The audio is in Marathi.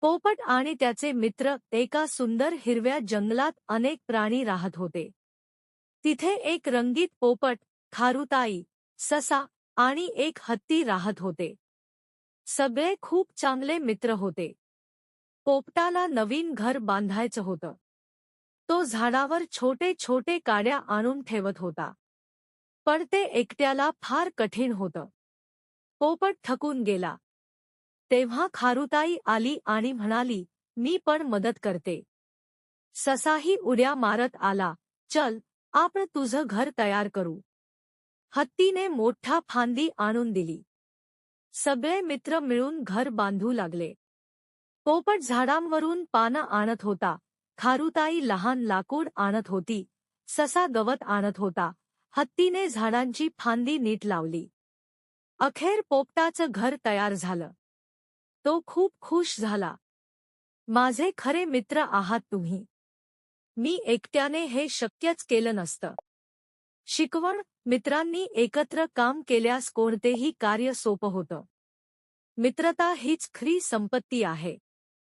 पोपट आणि त्याचे मित्र एका सुंदर हिरव्या जंगलात अनेक प्राणी राहत होते. तिथे एक रंगीत पोपट, खारुताई, ससा आणि एक हत्ती राहत होते. सगळे खूप चांगले मित्र होते. पोपटाला नवीन घर बांधायचं होतं. तो झाडावर छोटे छोटे काड्या आणून ठेवत होता. पण ते एकट्याला फार कठीण होतं. पोपट थकून गेला. तेव्हा खारुताई आली आणि म्हणाली, मी पण मदत करते. ससाही उड्या मारत आला, चल, आपण तुझं घर तयार करू. हत्तीने मोठा फांदी आणून दिली. सगळे मित्र मिळून घर बांधू लागले. पोपट झाडांवरून पानं आणत होता, खारुताई लहान लाकूड आणत होती, ससा गवत आणत होता, हत्तीने झाडांची फांदी नीट लावली. अखेर पोपटाचं घर तयार झालं. तो खूप खुश झाला. माझे खरे मित्र आहात तुम्ही. मी एकट्याने हे शक्यच केलं नसतं. शिकवण: मित्रांनी एकत्र काम केल्यास कोणतेही कार्य सोपं होतं. मित्रता हीच खरी संपत्ती आहे.